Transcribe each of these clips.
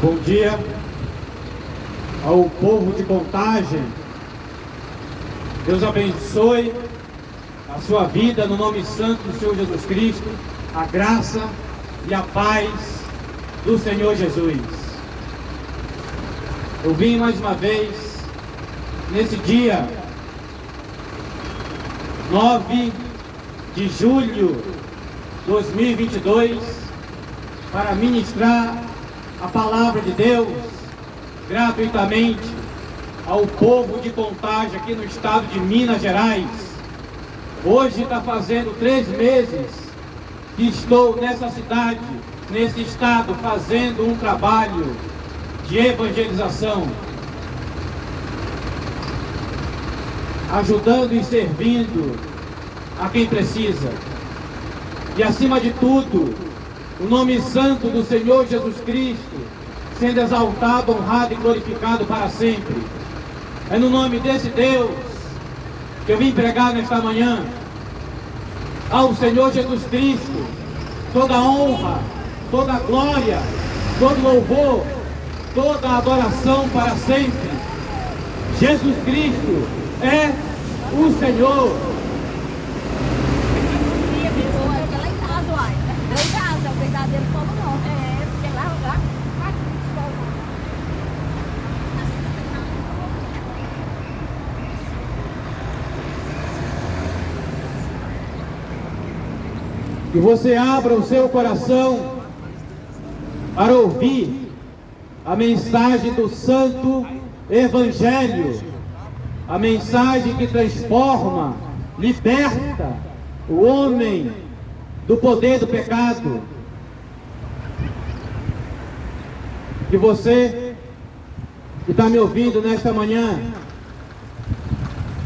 Bom dia ao povo de Contagem. Deus abençoe a sua vida no nome santo do Senhor Jesus Cristo, a graça e a paz do Senhor Jesus. Eu vim mais uma vez nesse dia 9 de julho de 2022 para ministrar a palavra de Deus gratuitamente ao povo de Contagem aqui no estado de Minas Gerais. Hoje está fazendo 3 meses que estou nessa cidade, nesse estado, fazendo um trabalho de evangelização, ajudando e servindo a quem precisa. E acima de tudo, o nome santo do Senhor Jesus Cristo sendo exaltado, honrado e glorificado para sempre. É no nome desse Deus que eu vim pregar nesta manhã. Ao Senhor Jesus Cristo toda a honra, toda a glória, todo louvor, toda a adoração para sempre. Jesus Cristo é o Senhor. Verdadeiro povo não. Porque lá. Que você abra o seu coração para ouvir a mensagem do Santo Evangelho, a mensagem que transforma, liberta o homem do poder do pecado. Que você que está me ouvindo nesta manhã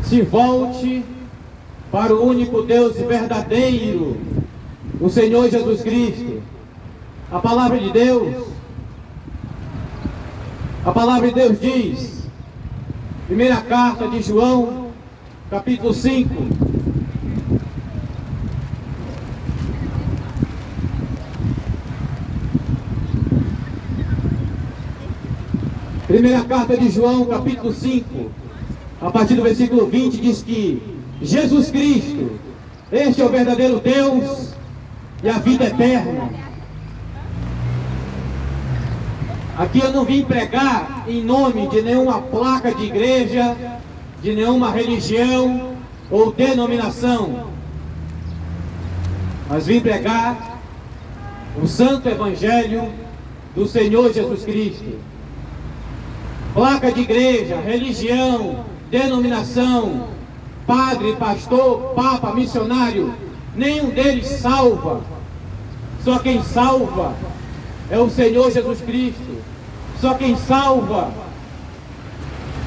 se volte para o único Deus verdadeiro, o Senhor Jesus Cristo. A palavra de Deus diz, primeira carta de João, capítulo 5, primeira carta de João, capítulo 5, a partir do versículo 20, diz que Jesus Cristo, este é o verdadeiro Deus e a vida eterna. Aqui eu não vim pregar em nome de nenhuma placa de igreja, de nenhuma religião ou denominação, mas vim pregar o santo evangelho do Senhor Jesus Cristo. Placa de igreja, religião, denominação, padre, pastor, papa, missionário, nenhum deles salva. Só quem salva é o Senhor Jesus Cristo. Só quem salva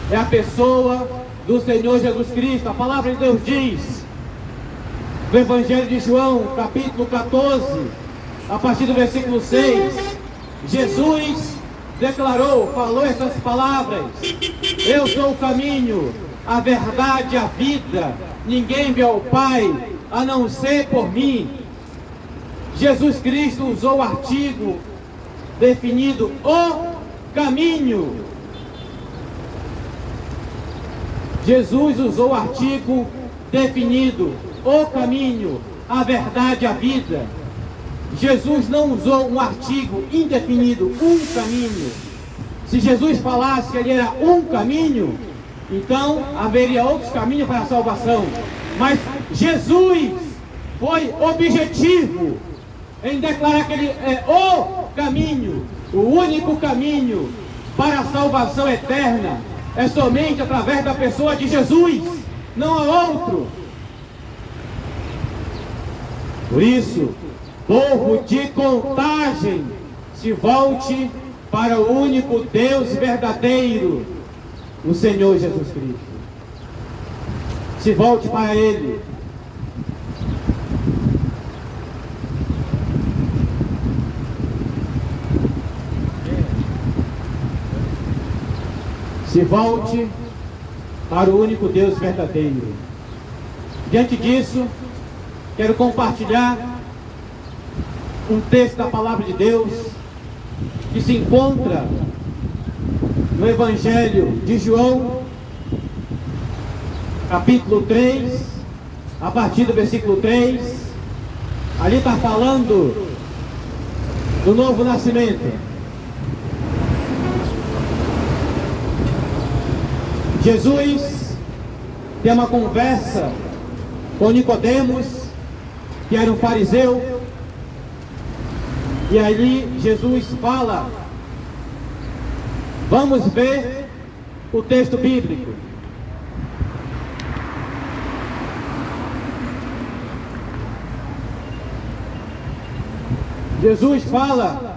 é a pessoa do Senhor Jesus Cristo. A palavra de Deus diz, no Evangelho de João, capítulo 14, a partir do versículo 6, Jesus declarou, falou essas palavras: eu sou o caminho, a verdade e a vida, ninguém vê ao Pai a não ser por mim. Jesus Cristo usou o artigo definido o caminho. Jesus usou o artigo definido o caminho, a verdade e a vida. Jesus não usou um artigo indefinido, um caminho. Se Jesus falasse que ele era um caminho, então haveria outros caminhos para a salvação. Mas Jesus foi objetivo em declarar que ele é o caminho, o único caminho para a salvação eterna. É somente através da pessoa de Jesus, não há outro. Por isso, povo de Contagem, se volte para o único Deus verdadeiro, o Senhor Jesus Cristo. Se volte para Ele. Se volte para o único Deus verdadeiro. Diante disso, quero compartilhar um texto da palavra de Deus que se encontra no Evangelho de João, capítulo 3, a partir do versículo 3, ali está falando do novo nascimento. Jesus tem uma conversa com Nicodemos, que era um fariseu, e ali Jesus fala, vamos ver o texto bíblico. Jesus fala,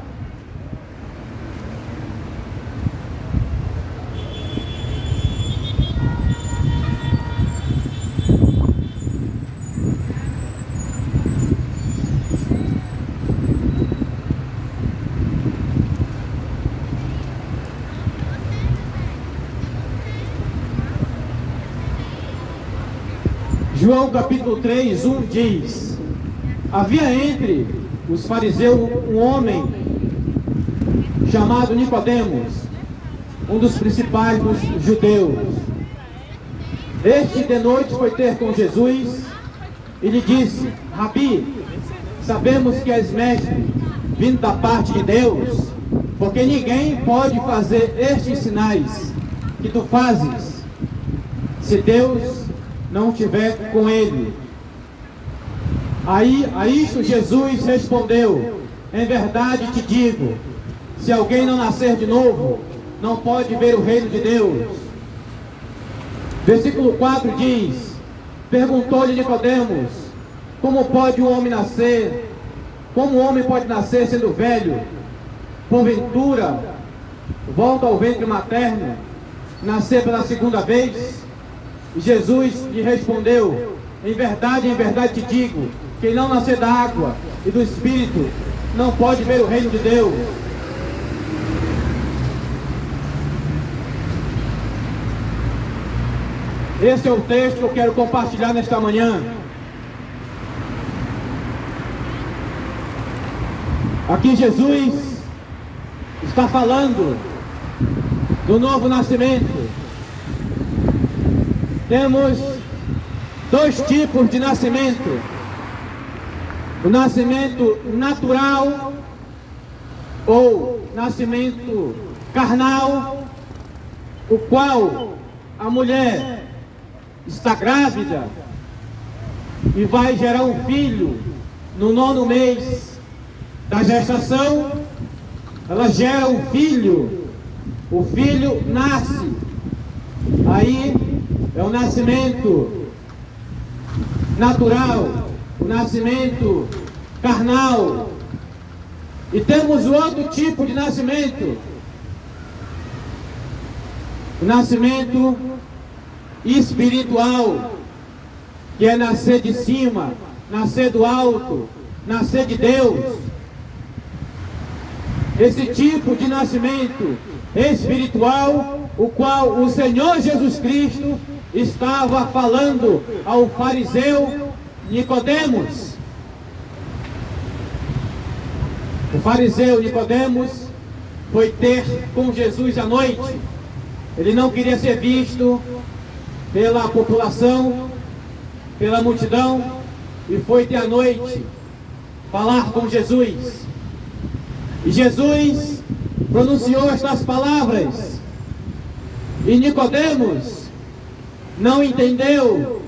João capítulo 3, 1 diz, havia entre os fariseus um homem chamado Nicodemos, um dos principais dos judeus. Este de noite foi ter com Jesus e lhe disse, Rabi, sabemos que és mestre, vindo da parte de Deus, porque ninguém pode fazer estes sinais que tu fazes, se Deus não estiver com ele. Aí a isto Jesus respondeu, em verdade te digo, se alguém não nascer de novo, não pode ver o reino de Deus. Versículo 4 diz, perguntou-lhe Nicodemos, como pode um homem nascer? Como um homem pode nascer sendo velho? Porventura, volta ao ventre materno, nascer pela segunda vez? E Jesus lhe respondeu, em verdade te digo, quem não nascer da água e do Espírito, não pode ver o reino de Deus. Esse é o texto que eu quero compartilhar nesta manhã. Aqui Jesus está falando do novo nascimento. Temos dois tipos de nascimento. O nascimento natural ou nascimento carnal, o qual a mulher está grávida e vai gerar um filho no 9º mês da gestação, ela gera um filho, o filho nasce, aí é o nascimento natural, o nascimento carnal. E temos o outro tipo de nascimento, o nascimento espiritual, que é nascer de cima, nascer do alto, nascer de Deus. Esse tipo de nascimento espiritual, o qual o Senhor Jesus Cristo estava falando ao fariseu Nicodemos. O fariseu Nicodemos foi ter com Jesus à noite. Ele não queria ser visto pela população, pela multidão, e foi ter à noite falar com Jesus. E Jesus pronunciou estas palavras, e Nicodemos não entendeu.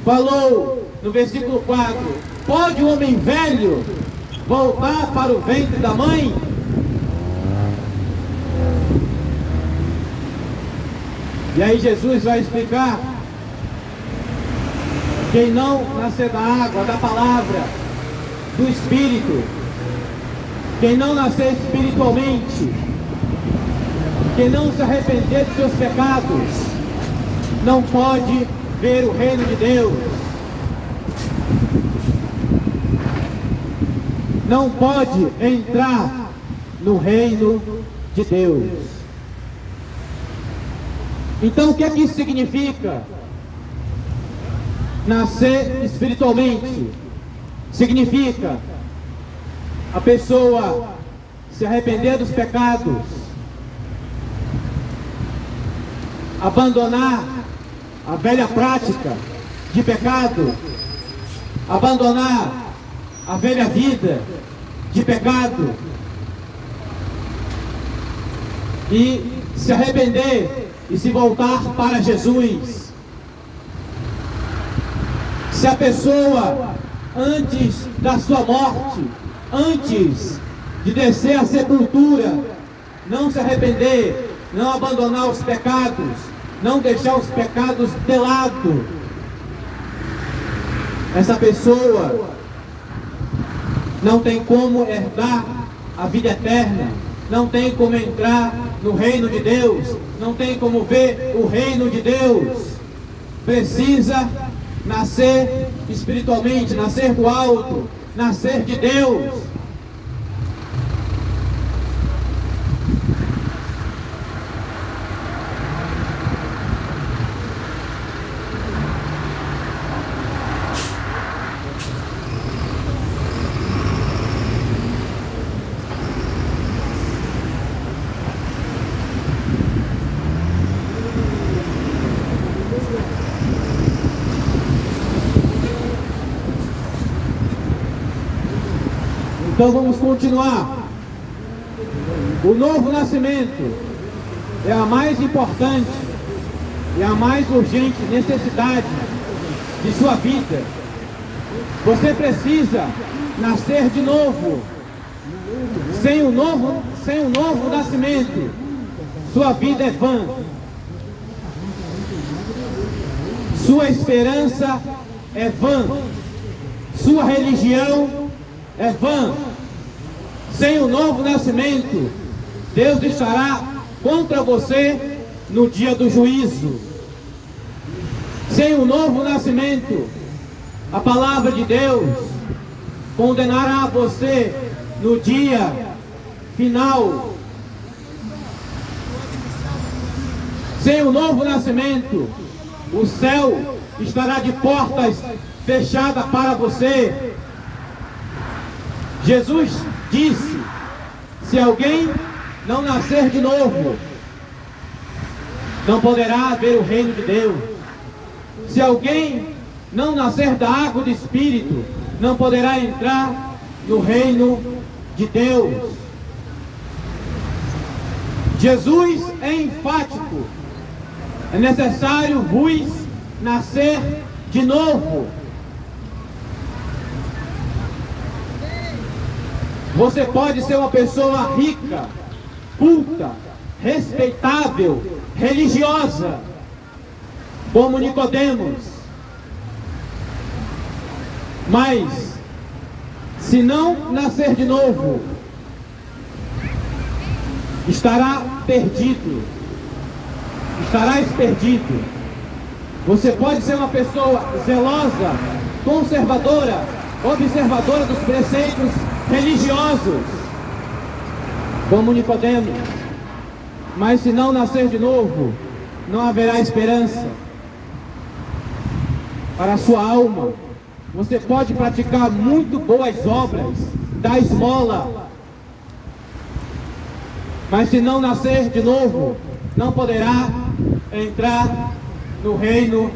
Falou no versículo 4, pode um homem velho voltar para o ventre da mãe? E aí Jesus vai explicar, quem não nascer da água, da palavra, do Espírito, quem não nascer espiritualmente, quem não se arrepender de seus pecados, não pode ver o reino de Deus. Não pode entrar no reino de Deus. Então o que é que isso significa? Nascer espiritualmente significa a pessoa se arrepender dos pecados, abandonar a velha prática de pecado, abandonar a velha vida de pecado e se arrepender e se voltar para Jesus. Se a pessoa, antes da sua morte, antes de descer à sepultura, não se arrepender, não abandonar os pecados, não deixar os pecados de lado, essa pessoa não tem como herdar a vida eterna, não tem como entrar no reino de Deus, não tem como ver o reino de Deus. Precisa nascer espiritualmente, nascer do alto, nascer de Deus. Então vamos continuar. O novo nascimento é a mais importante e a mais urgente necessidade de sua vida. Você precisa nascer de novo. Sem o novo nascimento, sua vida é vã. Sua esperança é vã. Sua religião é vã. Sem o novo nascimento, Deus estará contra você no dia do juízo. Sem o novo nascimento, a palavra de Deus condenará você no dia final. Sem o novo nascimento, o céu estará de portas fechadas para você. Jesus disse: se alguém não nascer de novo, não poderá ver o reino de Deus. Se alguém não nascer da água do Espírito, não poderá entrar no reino de Deus. Jesus é enfático: é necessário vos nascer de novo. Você pode ser uma pessoa rica, culta, respeitável, religiosa, como Nicodemos. Mas, se não nascer de novo, estará perdido. Estarás perdido. Você pode ser uma pessoa zelosa, conservadora, observadora dos preceitos religiosos, como Nicodemos, mas se não nascer de novo, não haverá esperança para a sua alma. Você pode praticar muito boas obras, dar esmola, mas se não nascer de novo, não poderá entrar no reino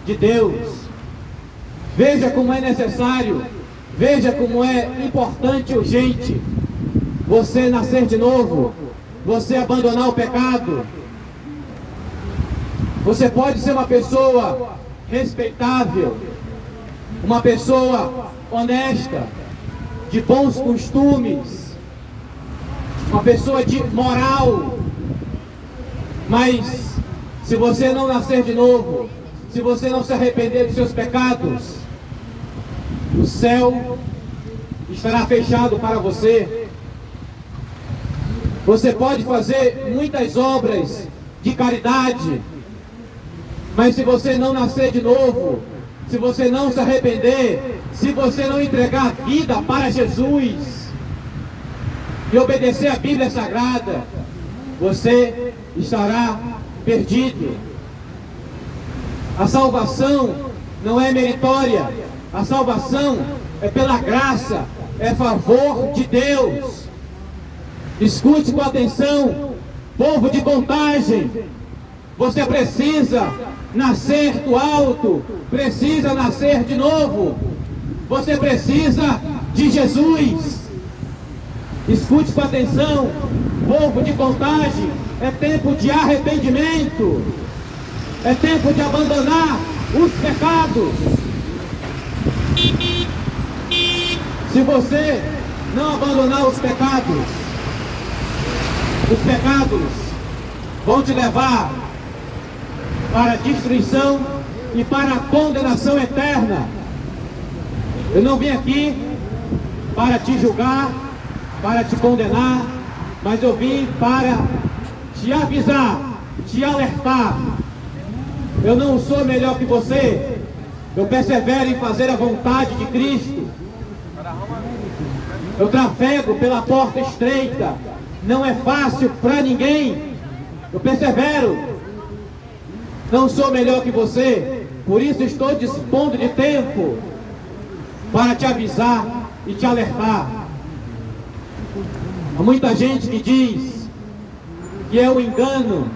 de Deus. Veja como é necessário, veja como é importante e urgente você nascer de novo, você abandonar o pecado. Você pode ser uma pessoa respeitável, uma pessoa honesta, de bons costumes, uma pessoa de moral, mas se você não nascer de novo, se você não se arrepender dos seus pecados, o céu estará fechado para você. Você pode fazer muitas obras de caridade, mas se você não nascer de novo, se você não se arrepender, se você não entregar a vida para Jesus e obedecer a Bíblia Sagrada, você estará perdido. A salvação não é meritória, a salvação é pela graça, é favor de Deus. Escute com atenção, povo de Contagem. Você precisa nascer do alto, precisa nascer de novo. Você precisa de Jesus. Escute com atenção, povo de Contagem. É tempo de arrependimento. É tempo de abandonar os pecados. Se você não abandonar os pecados vão te levar para a destruição e para a condenação eterna. Eu não vim aqui para te julgar, para te condenar, mas eu vim para te avisar, te alertar. Eu não sou melhor que você. Eu persevero em fazer a vontade de Cristo. Eu trafego pela porta estreita. Não é fácil para ninguém. Eu persevero. Não sou melhor que você. Por isso estou dispondo de tempo para te avisar e te alertar. Há muita gente que diz que é um engano.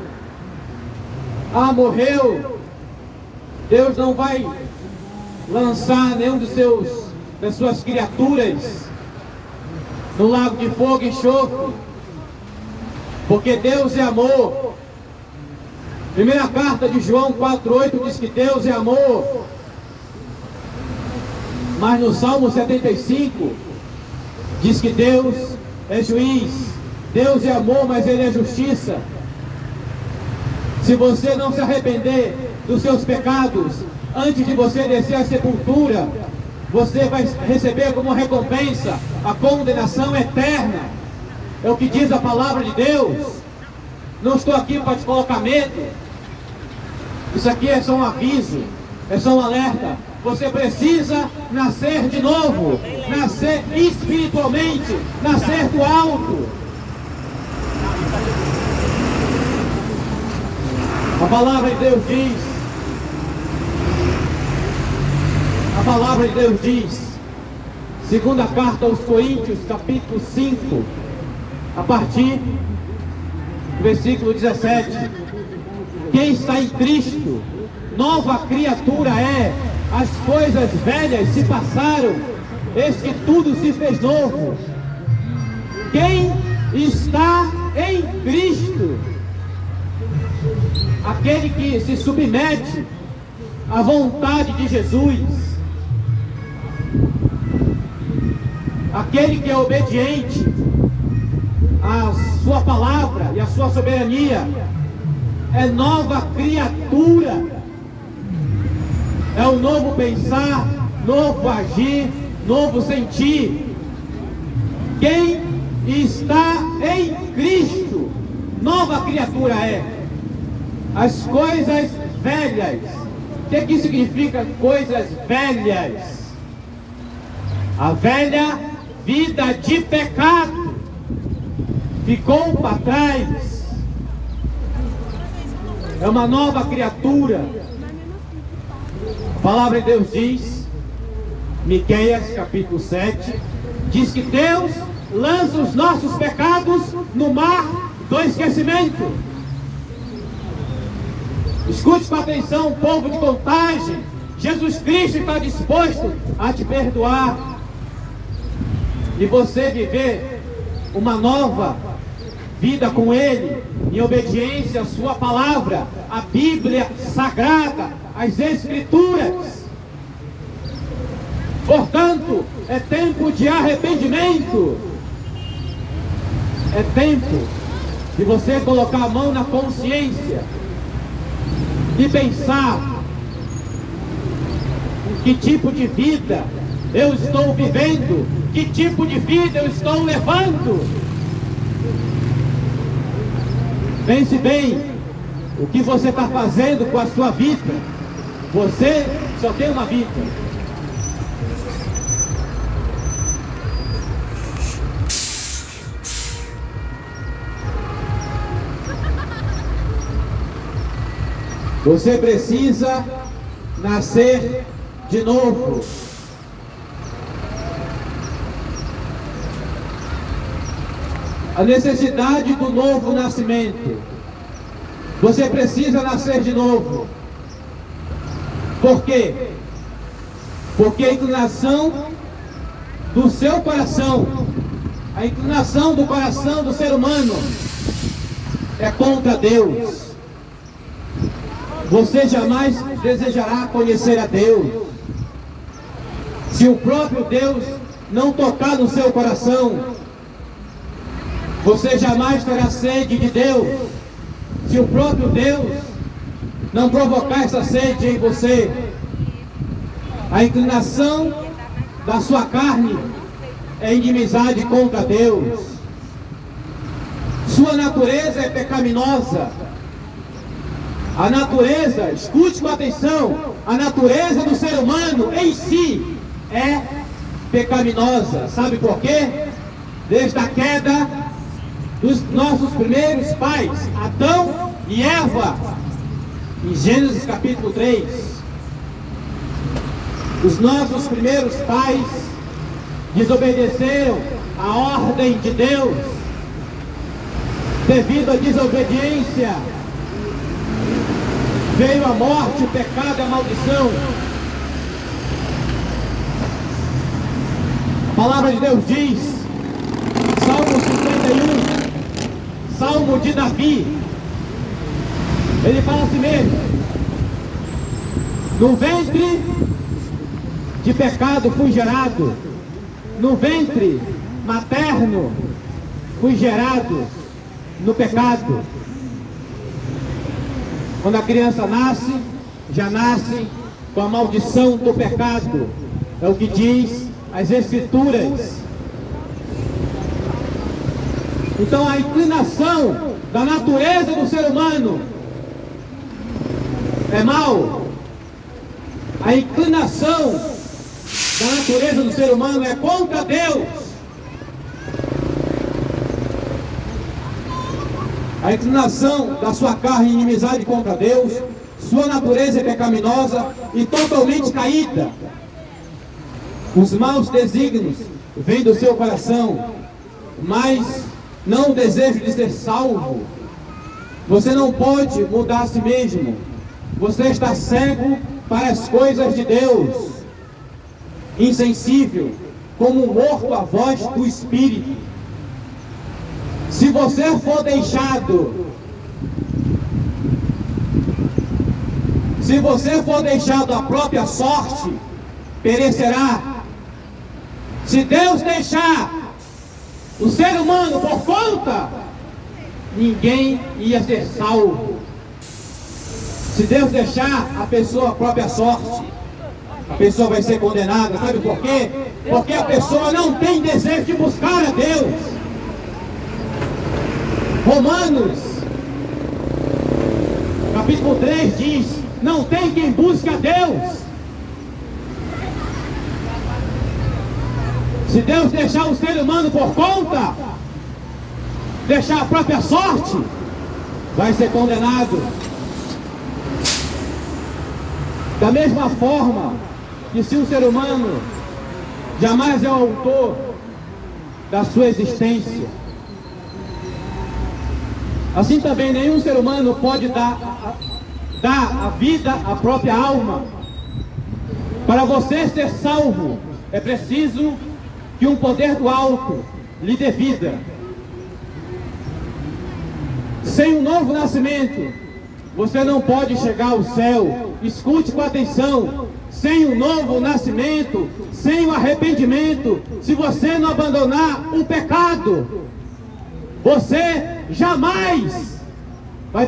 Ah, morreu. Deus não vai lançar nenhum das suas criaturas no lago de fogo e enxofre, porque Deus é amor. Primeira carta de João 4,8 diz que Deus é amor. Mas no Salmo 75 diz que Deus é juiz. Deus é amor, mas Ele é justiça. Se você não se arrepender dos seus pecados antes de você descer à sepultura, você vai receber como recompensa a condenação eterna. É o que diz a palavra de Deus. Não estou aqui para te colocar medo. Isso aqui é só um aviso, é só um alerta. Você precisa nascer de novo, nascer espiritualmente, nascer do alto. A palavra de Deus diz, segunda carta aos Coríntios, capítulo 5, a partir do versículo 17. Quem está em Cristo, nova criatura é. As coisas velhas se passaram, eis que tudo se fez novo. Quem está em Cristo, aquele que se submete à vontade de Jesus, aquele que é obediente à sua palavra e à sua soberania, é nova criatura. É o novo pensar, novo agir, novo sentir. Quem está em Cristo, nova criatura é. As coisas velhas. O que significa coisas velhas? A velha vida de pecado ficou para trás. É uma nova criatura. A palavra de Deus diz, Miqueias capítulo 7, diz que Deus lança os nossos pecados no mar do esquecimento. Escute com atenção, povo de Contagem. Jesus Cristo está disposto a te perdoar e você viver uma nova vida com Ele, em obediência à sua palavra, a Bíblia Sagrada, as Escrituras. Portanto, é tempo de arrependimento. É tempo de você colocar a mão na consciência e pensar: que tipo de vida eu estou vivendo? Que tipo de vida eu estou levando? Pense bem o que você está fazendo com a sua vida. Você só tem uma vida. Você precisa nascer de novo. a necessidade do novo nascimento. Você precisa nascer de novo. Por quê? Porque a inclinação do seu coração, a inclinação do coração do ser humano é contra Deus. Você jamais desejará conhecer a Deus se o próprio Deus não tocar no seu coração. Você jamais terá sede de Deus se o próprio Deus não provocar essa sede em você. A inclinação da sua carne é inimizade contra Deus. Sua natureza é pecaminosa. A natureza, escute com atenção, a natureza do ser humano em si é pecaminosa. Sabe por quê? Desde a queda dos nossos primeiros pais, Adão e Eva, em Gênesis capítulo 3. Os nossos primeiros pais desobedeceram a ordem de Deus. Devido à desobediência, veio a morte, o pecado e a maldição. A palavra de Deus diz, Salmo 51, Salmo de Davi, ele fala assim mesmo: no ventre de pecado fui gerado, no ventre materno fui gerado no pecado. Quando a criança nasce, já nasce com a maldição do pecado. É o que diz as Escrituras. Então a inclinação da natureza do ser humano é mal. A inclinação da natureza do ser humano é contra Deus. A inclinação da sua carne, inimizade contra Deus, sua natureza é pecaminosa e totalmente caída. Os maus desígnios vêm do seu coração, mas não o desejo de ser salvo. Você não pode mudar a si mesmo. Você está cego para as coisas de Deus, insensível, como morto à voz do Espírito. Se você for deixado à própria sorte, perecerá. Se Deus deixar o ser humano por conta, ninguém ia ser salvo. Se Deus deixar a pessoa à própria sorte, a pessoa vai ser condenada. Sabe por quê? Porque a pessoa não tem desejo de buscar a Deus. Romanos capítulo 3 diz: não tem quem busque a Deus. Se Deus deixar o ser humano por conta, deixar a própria sorte, vai ser condenado. Da mesma forma que se o ser humano jamais é o autor da sua existência, assim também nenhum ser humano pode dar a vida à própria alma. Para você ser salvo, é preciso que um poder do alto lhe dê vida. Sem um novo nascimento, você não pode chegar ao céu. Escute com atenção: sem um novo nascimento, sem o arrependimento, se você não abandonar o pecado, você jamais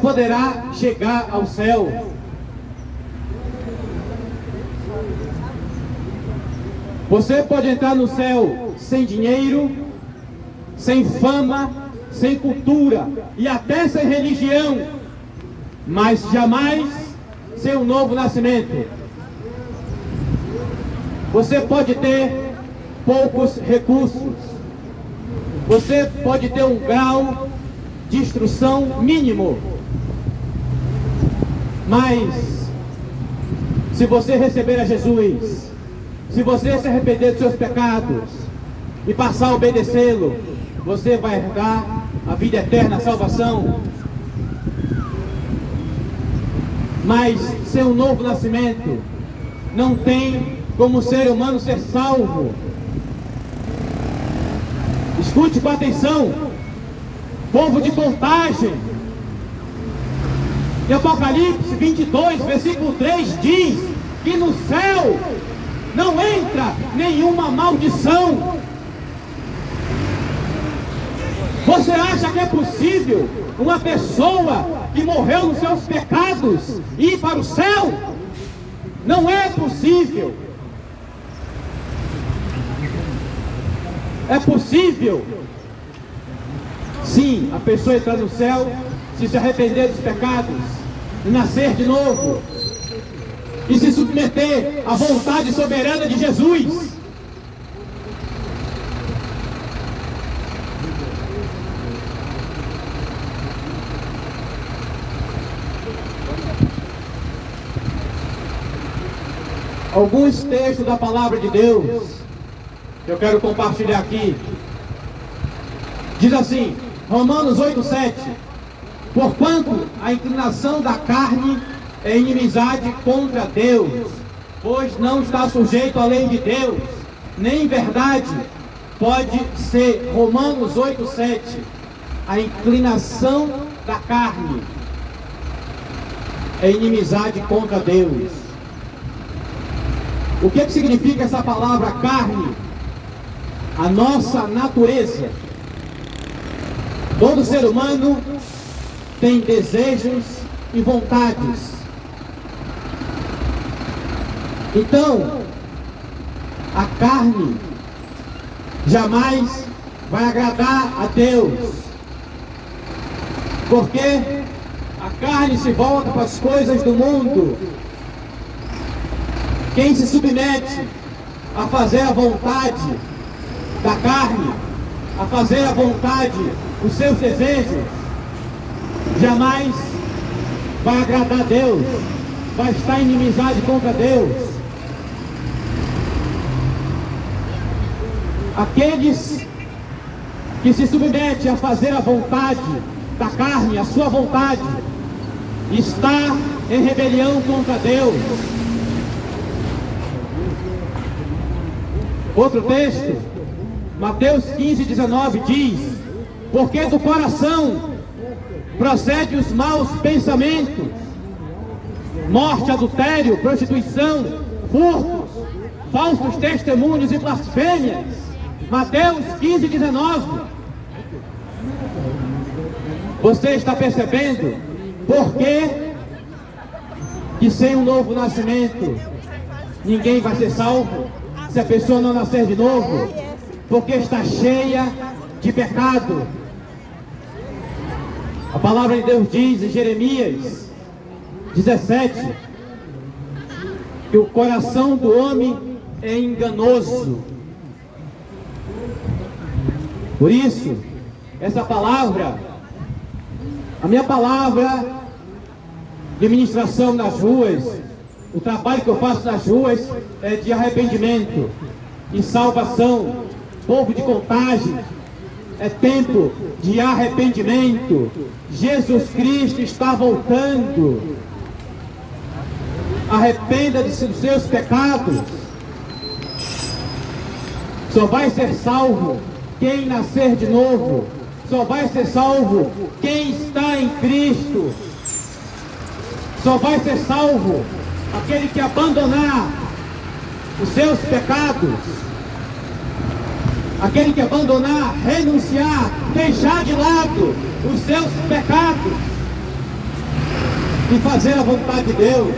poderá chegar ao céu. Você pode entrar no céu sem dinheiro, sem fama, sem cultura e até sem religião, mas jamais sem um novo nascimento. Você pode ter poucos recursos, você pode ter um grau de instrução mínimo, mas se você receber a Jesus, se você se arrepender dos seus pecados e passar a obedecê-lo, você vai herdar a vida eterna, a salvação. Mas sem um novo nascimento, não tem como o ser humano ser salvo. Escute com atenção, povo de Contagem. Em Apocalipse 22, versículo 3 diz que no céu não entra nenhuma maldição. Você acha que é possível uma pessoa que morreu nos seus pecados ir para o céu? Não é possível. É possível, sim, a pessoa entrar no céu se arrepender dos pecados, e nascer de novo, e se submeter à vontade soberana de Jesus. Alguns textos da palavra de Deus que eu quero compartilhar aqui. Diz assim, Romanos 8:7: porquanto a inclinação da carne é inimizade contra Deus, pois não está sujeito à lei de Deus, nem em verdade pode ser. Romanos 8:7. A inclinação da carne é inimizade contra Deus. O que significa essa palavra carne? A nossa natureza. Todo ser humano tem desejos e vontades. Então, a carne jamais vai agradar a Deus, porque a carne se volta para as coisas do mundo. Quem se submete a fazer a vontade da carne, a fazer a vontade dos seus desejos, jamais vai agradar a Deus, vai estar em inimizade contra Deus. Aqueles que se submetem a fazer a vontade da carne, a sua vontade, está em rebelião contra Deus. Outro texto, Mateus 15:19 diz: porque do coração procede os maus pensamentos, morte, adultério, prostituição, furtos, falsos testemunhos e blasfêmias. Mateus 15:19. Você está percebendo por que sem um novo nascimento ninguém vai ser salvo? Se a pessoa não nascer de novo, porque está cheia de pecado. A palavra de Deus diz em Jeremias 17 que o coração do homem é enganoso. Por isso, essa palavra, a minha palavra de ministração nas ruas, o trabalho que eu faço nas ruas é de arrependimento e salvação. Povo de Contagem, é tempo de arrependimento. Jesus Cristo está voltando. Arrependa-se dos seus pecados. Só vai ser salvo quem nascer de novo. Só vai ser salvo quem está em Cristo. Só vai ser salvo aquele que abandonar os seus pecados, aquele que abandonar, renunciar, deixar de lado os seus pecados e fazer a vontade de Deus.